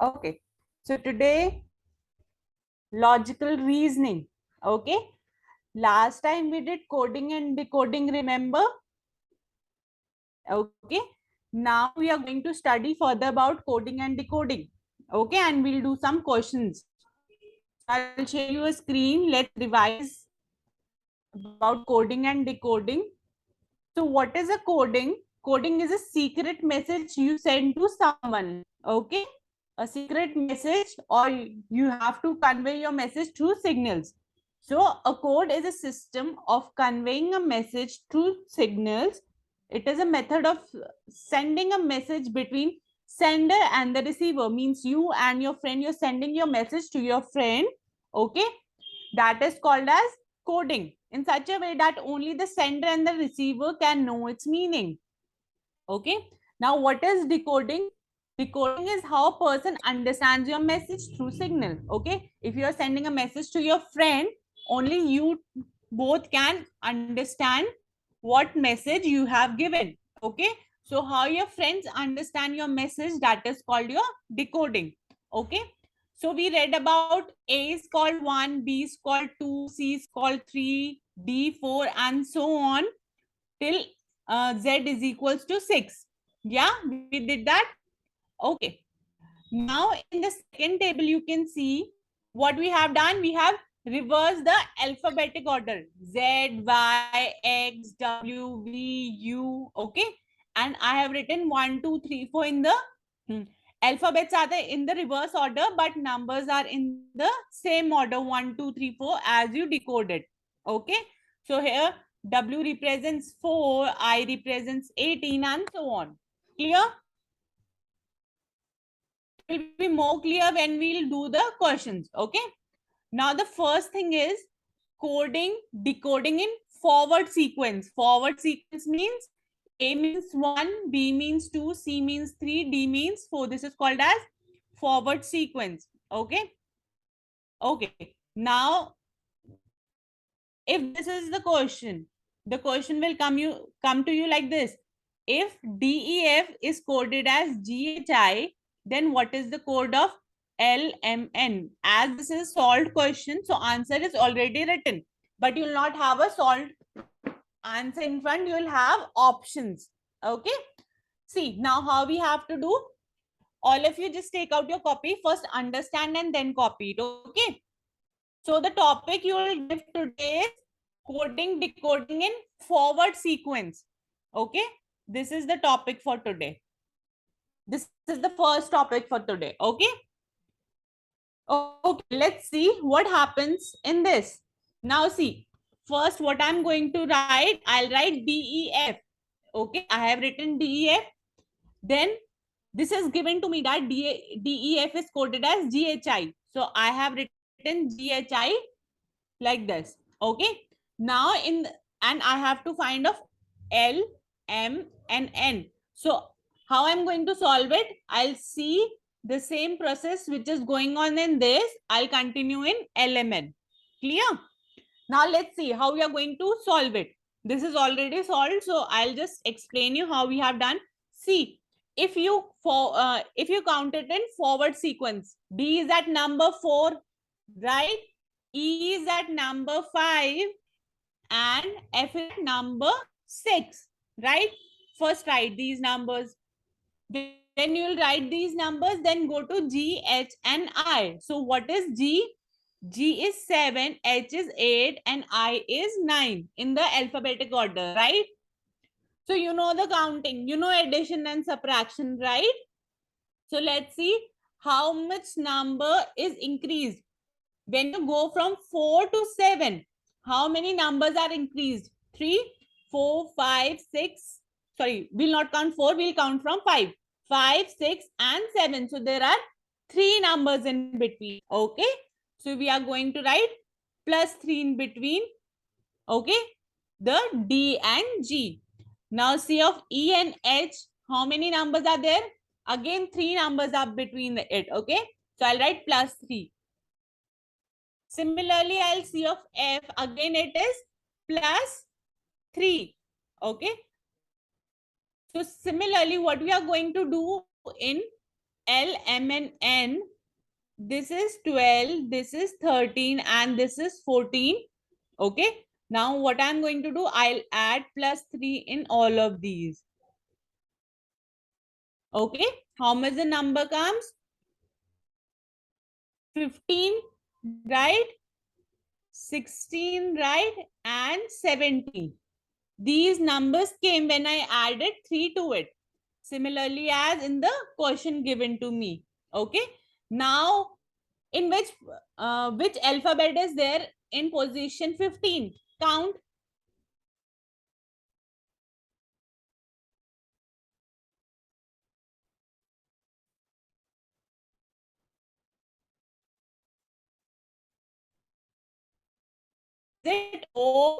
Okay. So today, logical reasoning. Okay. Last time we did coding and decoding, remember? Okay. Now we are going to study further about coding and decoding. Okay. And we'll do some questions. I'll share you a screen. Let's revise about coding and decoding. So what is a coding? Coding is a secret message you send to someone. Okay. A secret message, or you have to convey your message through signals. So a code is a system of conveying a message through signals. It is a method of sending a message between sender and the receiver. Means you and your friend, you're sending your message to your friend. Okay. That is called as coding, in such a way that only the sender and the receiver can know its meaning. Okay. Now what is decoding? Decoding is how a person understands your message through signal. Okay. If you are sending a message to your friend, only you both can understand what message you have given. Okay. So how your friends understand your message, that is called your decoding. Okay. So we read about A is called 1, B is called 2, C is called 3, D 4, and so on till Z is equals to 6. Yeah, we did that. Okay. Now in the second table, you can see what we have done. We have reversed the alphabetic order. Z, Y, X, W, V, U. Okay. And I have written 1, 2, 3, 4 in the alphabets are in the reverse order, but numbers are in the same order 1, 2, 3, 4 as you decoded. Okay. So here W represents 4, I represents 18, and so on. Clear? It will be more clear when we'll do the questions. Okay. Now the first thing is coding, decoding in forward sequence. Forward sequence means A means 1, B means 2, C means 3, D means 4. This is called as forward sequence. Okay. Okay. Now, if this is the question will come to you like this. If DEF is coded as GHI, then what is the code of LMN? As this is a solved question, so answer is already written, but you will not have a solved answer in front. You will have options. Okay. See, now how we have to do? All of you just take out your copy, first understand and then copy it. Okay. So the topic you will give today is coding, decoding in forward sequence. Okay. This is the topic for today. This is the first topic for today. Okay. Okay. Let's see what happens in this. Now see, first what I'm going to write, I'll write DEF. Okay. I have written DEF. Then this is given to me that DEF is coded as GHI. So I have written GHI like this. Okay. Now and I have to find of L, M, and N. So how I'm going to solve it? I'll see the same process which is going on in this. I'll continue in LMN. Clear? Now let's see how we are going to solve it. This is already solved, so I'll just explain you how we have done. See, if you count it in forward sequence, D is at number 4, right? E is at number 5 and F is at number 6, right? First write these numbers. Then you'll write these numbers, then go to G, H, and I. So what is G? G is 7, H is 8, and I is 9 in the alphabetic order, right? So you know the counting, you know addition and subtraction, right? So let's see how much number is increased. When you go from 4 to 7, how many numbers are increased? 3, 4, 5, 6. Sorry, we'll not count 4, we'll count from 5. 5, 6, and 7. So there are 3 numbers in between. Okay. So we are going to write plus 3 in between. Okay. The D and G. Now C of E and H, how many numbers are there? Again, 3 numbers are between it. Okay. So I'll write plus 3. Similarly, I'll see of F, again it is plus 3. Okay. So similarly, what we are going to do in L, M, and N. This is 12, this is 13, and this is 14. Okay. Now what I'm going to do, I'll add +3 in all of these. Okay. How much the number comes? 15, right? 16, right? And 17. These numbers came when I added 3 to it. Similarly as in the question given to me. Okay. Now, in which alphabet is there in position 15? Count. Is it O?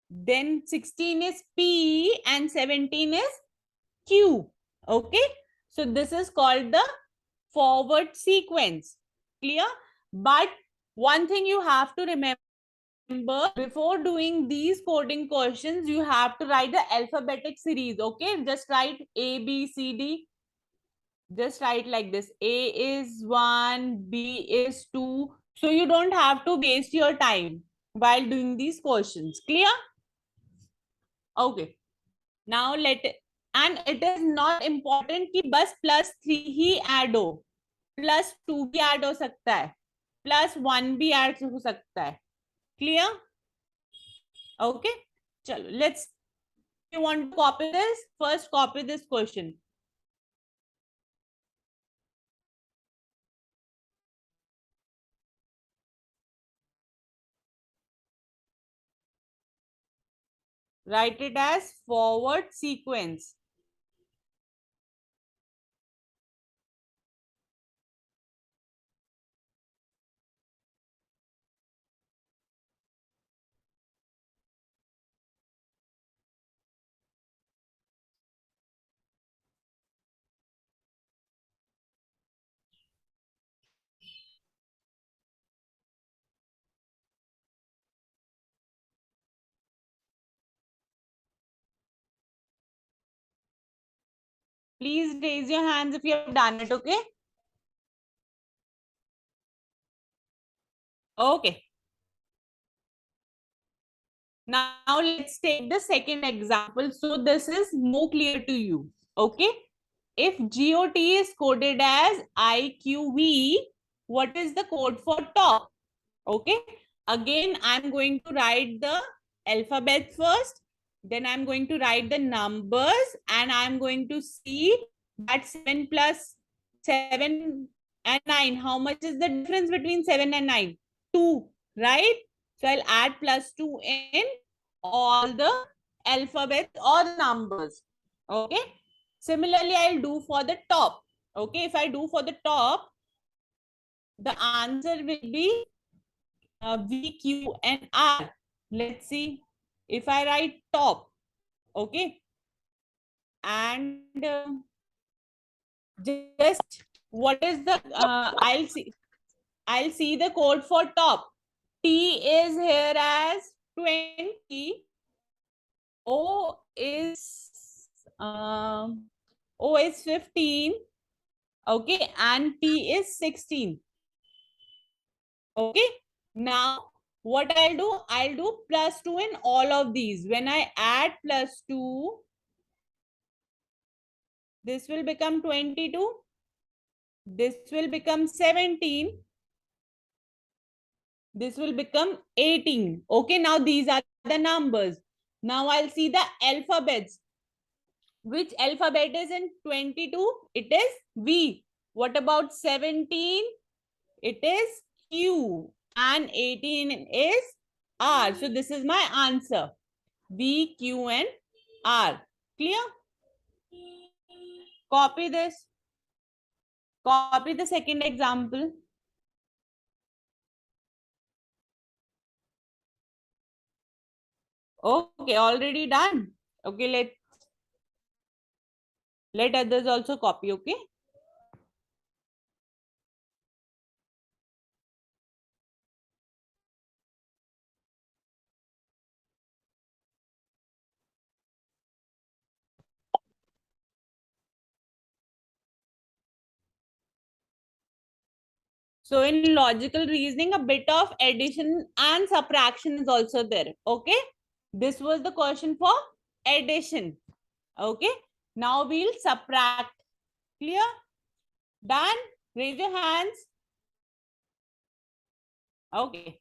Then 16 is P and 17 is Q. Okay. So this is called the forward sequence. Clear? But one thing you have to remember, before doing these coding questions, you have to write the alphabetic series. Okay. Just write A, B, C, D. Just write like this. A is 1, B is 2. So you don't have to waste your time while doing these questions. Clear? Okay. Now and it is not important कि बस +3 ही add हो, +2 भी add हो सकता है, +1 भी add हो सकता है. Clear? Okay. चलो, let's. You want to copy this? First, copy this question. Write it as forward sequence. Please raise your hands if you have done it. Okay. Okay. Now let's take the second example. So this is more clear to you. Okay. If GOT is coded as IQV, what is the code for top? Okay. Again, I'm going to write the alphabet first. Then I'm going to write the numbers and I'm going to see that 7 plus 7 and 9. How much is the difference between 7 and 9? 2, right? So I'll add +2 in all the alphabets or the numbers. Okay. Similarly, I'll do for the top. Okay. If I do for the top, the answer will be V, Q, and R. Let's see. If I write top, okay, and just what is the I'll see the code for top. T is here as 20. O is O is 15. Okay, and P is 16. Okay. Now what I'll do +2 in all of these. When I add +2, this will become 22. This will become 17. This will become 18. Okay, now these are the numbers. Now I'll see the alphabets. Which alphabet is in 22? It is V. What about 17? It is Q. And 18 is R. So this is my answer. V, Q, and R. Clear? Copy this. Copy the second example. Okay, already done. Okay, let others also copy. Okay. So in logical reasoning, a bit of addition and subtraction is also there. Okay. This was the question for addition. Okay. Now we'll subtract. Clear? Done? Raise your hands. Okay.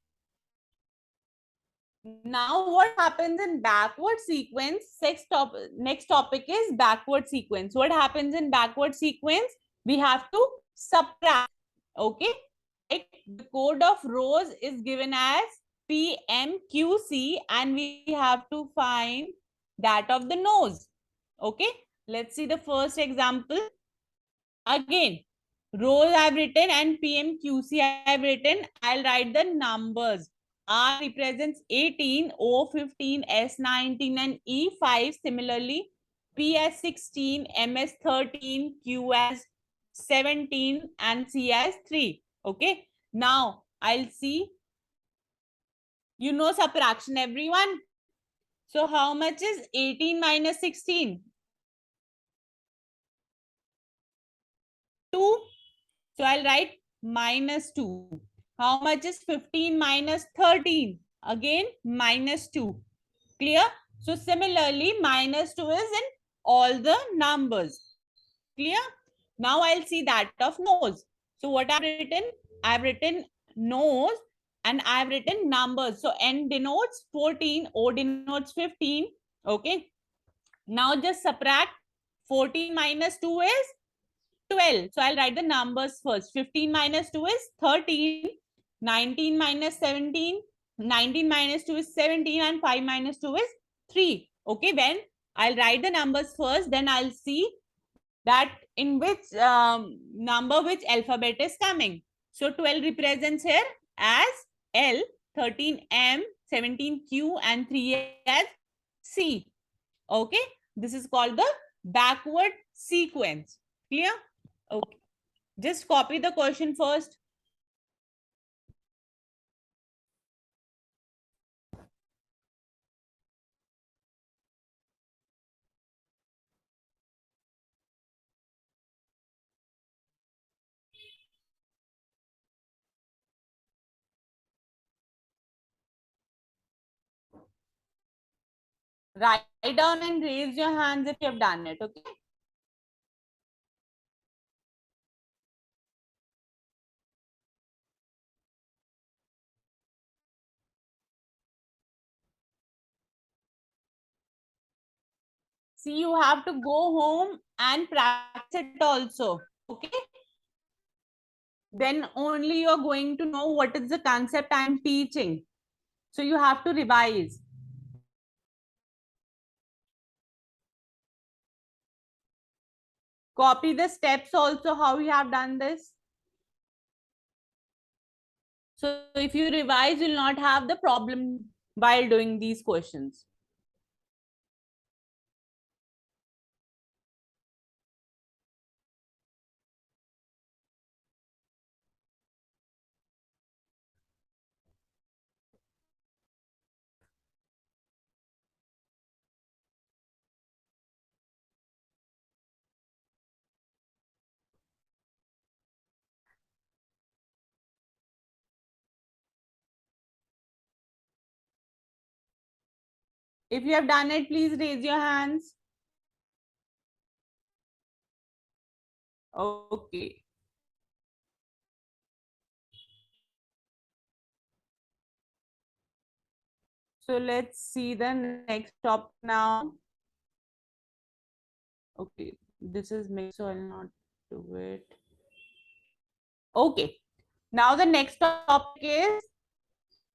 Now what happens in backward sequence? Next topic is backward sequence. What happens in backward sequence? We have to subtract. Okay. Like the code of rows is given as PMQC and we have to find that of the nose. Okay. Let's see the first example. Again, rows I've written and PMQC I've written. I'll write the numbers. R represents 18, O 15, S 19, and E 5. Similarly, P as 16, M as 13, Q as 17, and C as 3. Okay. Now, I'll see. You know subtraction, everyone. So, how much is 18 minus 16? 2. So I'll write minus 2. How much is 15 minus 13? Again, minus 2. Clear? So similarly, minus 2 is in all the numbers. Clear? Now I'll see that of nose. So what I've written? I've written nose and I've written numbers. So N denotes 14, O denotes 15. Okay. Now just subtract 14 minus 2 is 12. So I'll write the numbers first. 15 minus 2 is 13. 19 minus 17. 19 minus 2 is 17 and 5 minus 2 is 3. Okay, when I'll write the numbers first, then I'll see that in which number which alphabet is coming. So 12 represents here as L, 13 M, 17 Q and 3 as C. Okay, this is called the backward sequence. Clear? Okay. Just copy the question first. Write down and raise your hands if you have done it. Okay. See, you have to go home and practice it also. Okay. Then only you're going to know what is the concept I'm teaching. So you have to revise. Copy the steps also, how you have done this. So if you revise, you'll not have the problem while doing these questions. If you have done it, please raise your hands. Okay. So let's see the next topic now. Okay, this is mixed, so I'll not do it. Okay, now the next topic is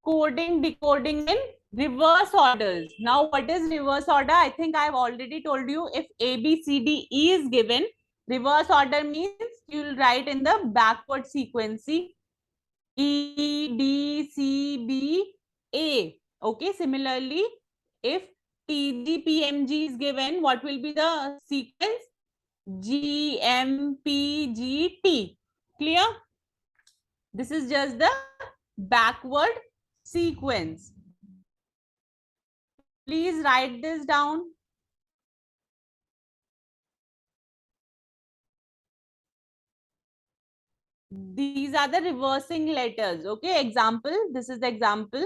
coding, decoding in reverse orders. Now, what is reverse order? I think I've already told you. If A, B, C, D, E is given, reverse order means you'll write in the backward sequence. E, D, C, B, A. Okay, similarly, if T, G, P, M, G is given, what will be the sequence? G, M, P, G, T. Clear? This is just the backward sequence. Please write this down. These are the reversing letters. Okay, example. This is the example.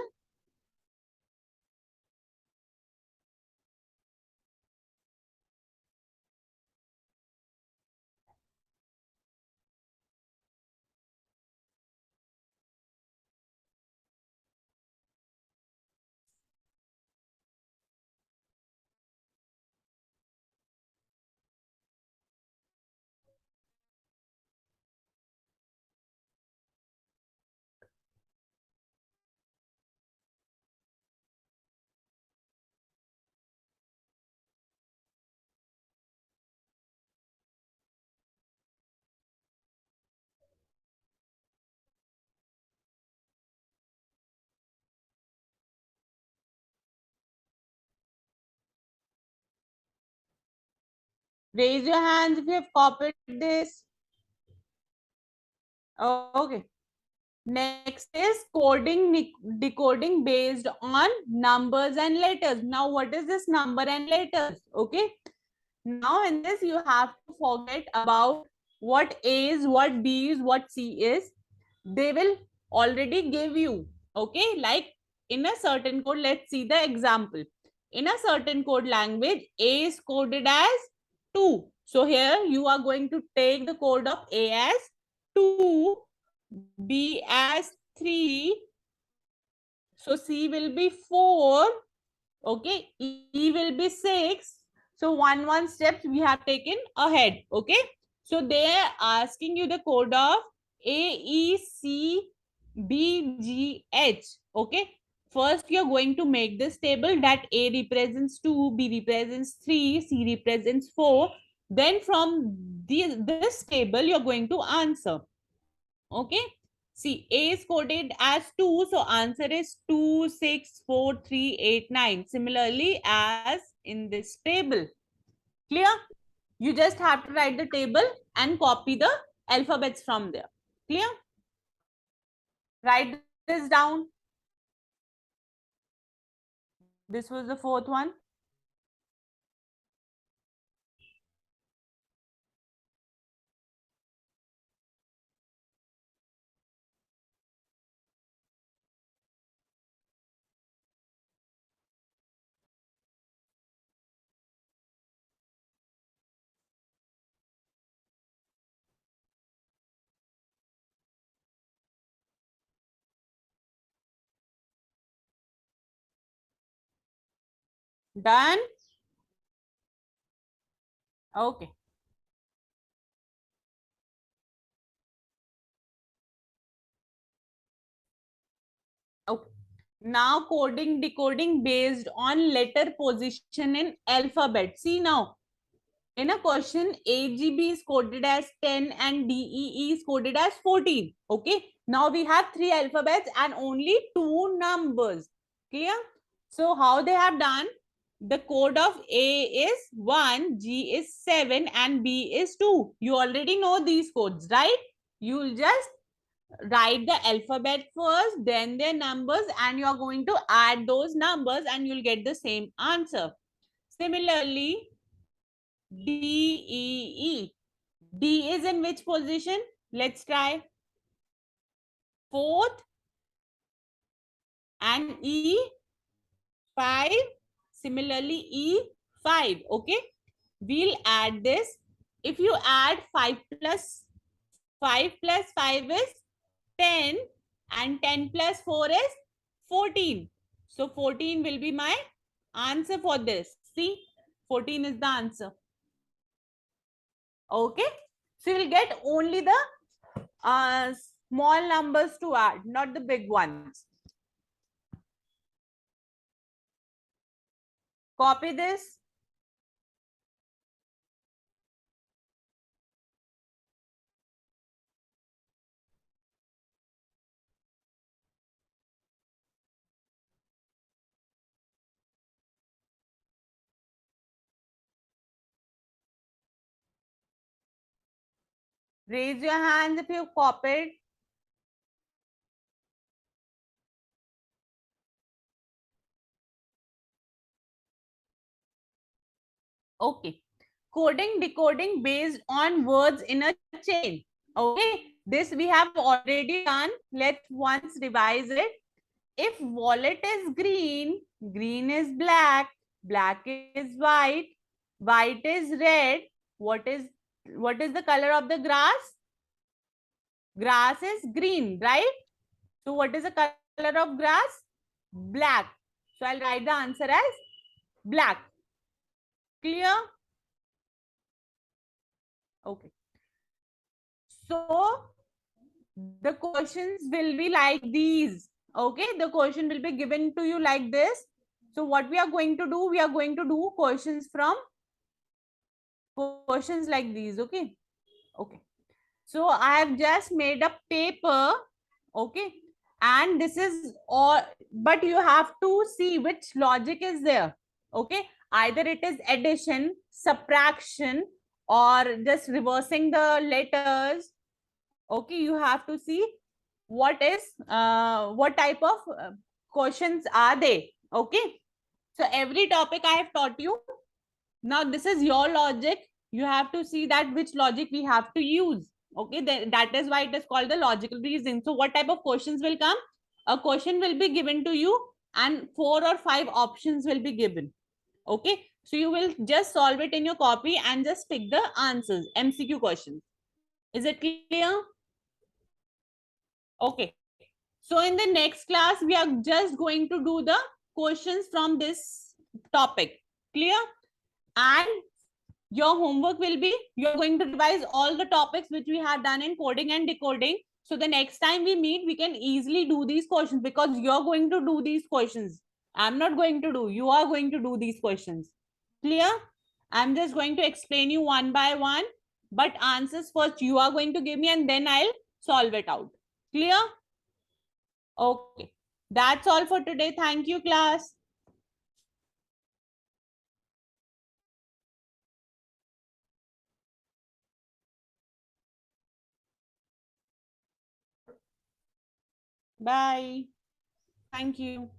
Raise your hands if you have copied this. Okay. Next is coding, decoding based on numbers and letters. Now, what is this number and letters? Okay. Now, in this, you have to forget about what A is, what B is, what C is. They will already give you. Okay. Like in a certain code, let's see the example. In a certain code language, A is coded as 2. So, here you are going to take the code of A as 2, B as 3, so C will be 4, okay, E will be 6. So one steps we have taken ahead, okay. So they are asking you the code of A, E, C, B, G, H, okay. First you are going to make this table that A represents 2, B represents 3, C represents 4. Then from this table you are going to answer. Okay. See, A is coded as 2. So answer is 2, 6, 4, 3, 8, 9. Similarly, as in this table. Clear? You just have to write the table and copy the alphabets from there. Clear? Write this down. This was the fourth one. Done? Okay. Okay. Now coding, decoding based on letter position in alphabet. See now, in a question, AGB is coded as 10 and DEE is coded as 14. Okay. Now we have 3 alphabets and only 2 numbers. Clear? So how they have done? The code of A is 1, G is 7 and B is 2. You already know these codes, right? You'll just write the alphabet first, then their numbers, and you're going to add those numbers and you'll get the same answer. Similarly, DEE. D is in which position? Let's try. Fourth, and E 5. Similarly, E 5. Okay. We'll add this. If you add 5 plus 5 plus 5 is 10 and 10 plus 4 is 14. So 14 will be my answer for this. See, 14 is the answer. Okay. So you'll get only the small numbers to add, not the big ones. Copy this. Raise your hands if you've copied. Okay. Coding, decoding based on words in a chain. Okay. This we have already done. Let's once revise it. If wallet is green, green is black, black is white, white is red, what is the color of the grass? Grass is green, right? So what is the color of grass? Black. So I'll write the answer as black. Clear? Okay. So the questions will be like these. Okay, the question will be given to you like this. So what we are going to do, we are going to do questions like these. Okay. Okay. So I have just made a paper. Okay. And this is all, but you have to see which logic is there. Okay. Either it is addition, subtraction, or just reversing the letters. Okay. You have to see what type of questions are they. Okay. So every topic I have taught you. Now this is your logic. You have to see that which logic we have to use. Okay, that is why it is called the logical reasoning. So what type of questions will come? A question will be given to you and 4 or 5 options will be given. Okay, so you will just solve it in your copy and just pick the answers. MCQ questions. Is it clear? Okay. So in the next class, we are just going to do the questions from this topic. Clear? And your homework will be, you're going to revise all the topics which we have done in coding and decoding. So the next time we meet, we can easily do these questions because you're going to do these questions. I'm not going to do, you are going to do these questions. Clear? I'm just going to explain you one by one, but answers first you are going to give me and then I'll solve it out. Clear? Okay. That's all for today. Thank you, class. Bye. Thank you.